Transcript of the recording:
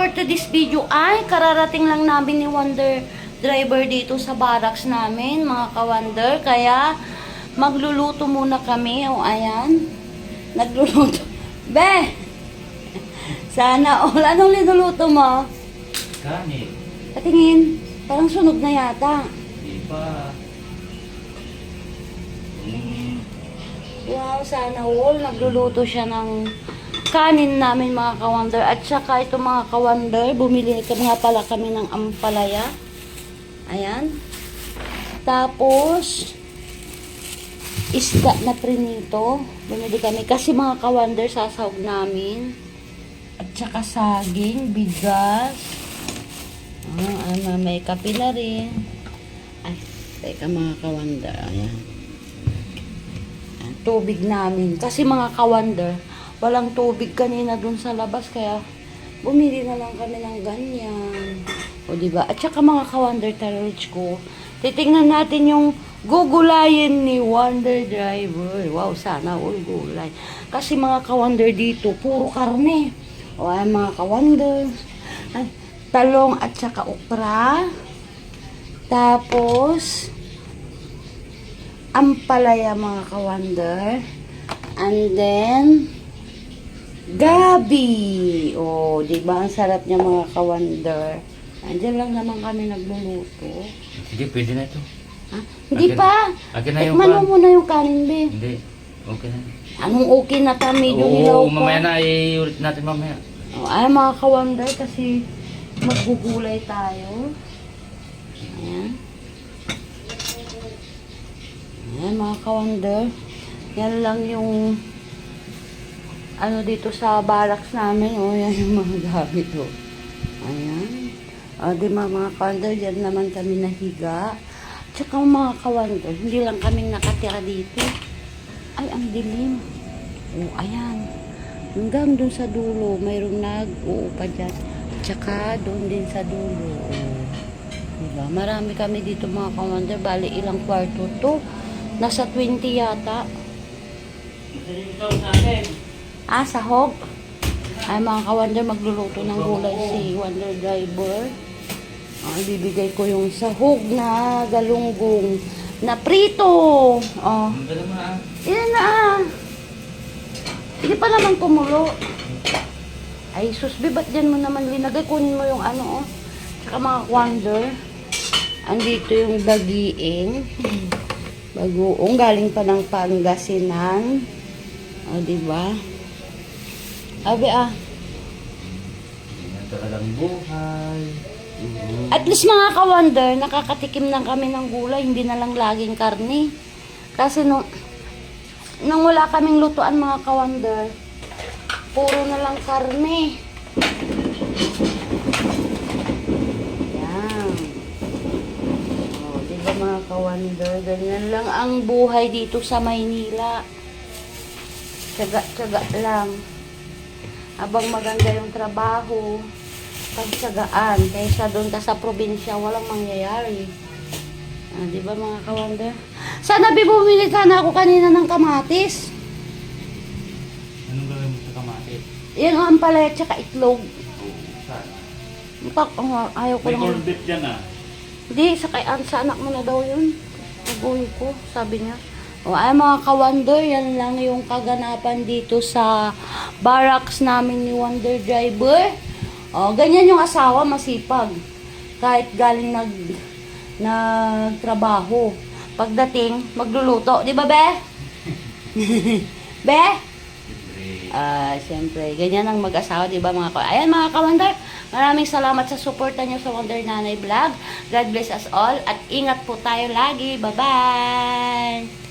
for today's video ay kararating lang namin ni Wonder Driver dito sa barracks namin, mga ka-Wonder. Kaya magluluto muna kami. O ayan, nagluluto. Be! Sana all. Anong linuluto mo? Kanin. Patingin. Parang sunog na yata. Di ba? Wow, sana all. Nagluluto siya ng kanin namin, mga ka-Wonder. At saka ito, mga ka-Wonder, bumili nga pala kami ng ampalaya. Ayan. Tapos isda na prinito. Bumili kami kasi, mga ka-Wonder, sasahog namin. At saka saging, bigas. May kape na rin. Ay, teka, mga ka-Wonder. Ayan. Tubig namin. Kasi, mga ka-Wonder, walang tubig kanina dun sa labas. Kaya, bumili na lang kami ng ganyan. O, diba? At saka, mga ka-Wonder, tarolage ko. Titingnan natin yung gugulayin ni Wonder Driver. Wow, sana all gulay. Kasi, mga ka-Wonder, dito, puro karne. O, ay, mga ka-Wonder. Ay, talong at saka okra. Tapos, ampalaya, mga ka-Wonder. And then, gabi. O, diba? Ang sarap niya, mga ka-Wonder. Andiyan lang naman kami nagluluto. Sige, pwede na ito. Ha? Hindi pa. Akin na yung Tikman mo muna yung kanin, be. Hindi. Okay na. Anong okay na ta? Medyo hilaw Oo, pa. mamaya na. Iulit natin mamaya. O, ay, mga ka-Wonder, kasi maggugulay tayo. Ayan. Ayan, mga ka-Wonder. Yan lang yung ano dito sa barracks namin. O, yan yung mga gamit. O. Ayan. O, di mga ka-Wonder, yan naman kami nahiga. Tsaka mga ka-Wonder, hindi lang kami nakatira dito. Ay, ang dilim. O, ayan. Hanggang dun sa dulo, mayroong nag-uupa dyan. Tsaka doon din sa dulo. O, diba? Marami kami dito, mga ka-Wonder. Bali, ilang kwarto to? Nasa 20 yata. Ah, sahog. Ay, mga ka-Wonder, magluluto ng gulay si Wonder Driver. Ibibigay ko yung sahog na galunggong na prito. Oh. Yan na. Hindi pa naman kumulo. Ay, susbi, ba't dyan mo naman linagay? Kunin mo yung ano, oh. Tsaka, mga Wonder, andito yung bagiing. Bagoong, galing pa ng Pangasinan. O, diba? Abi, ah. Yan talagang buhay. At least, mga ka-Wonder, nakakatikim lang kami ng gulay, hindi na lang laging karne. Kasi nung wala kaming lutuan, mga ka-Wonder, puro na lang karne. Yan. O, diba, mga ka-Wonder, ganyan lang ang buhay dito sa Maynila. Tsaga-tsaga lang. Habang maganda yung trabaho, pagtsagaan, kaysa doon ka sa probinsya, walang mangyayari. Di ba, mga ka-Wonder? Sana bumili sana ako kanina ng kamatis. Anong gawin mo sa kamatis? Yan ang ampalaya tsaka itlog. Saan? Ayaw ko May lang. corned beef dyan ah. Hindi, sa anak mo na daw yun. Naguhi ko, sabi niya. O ay, mga ka-Wonder, yan lang yung kaganapan dito sa barracks namin ni Wonder Driver. O, ganyan yung asawa, masipag. Kahit galing nagtrabaho. Pagdating, magluluto. Di ba, be? Be? Siyempre, ganyan ang mag-asawa, di ba, mga ka-Wonder? Ayan, mga ka-Wonder, maraming salamat sa suporta nyo sa Wonder Nanay Vlog. God bless us all at ingat po tayo lagi. Bye-bye!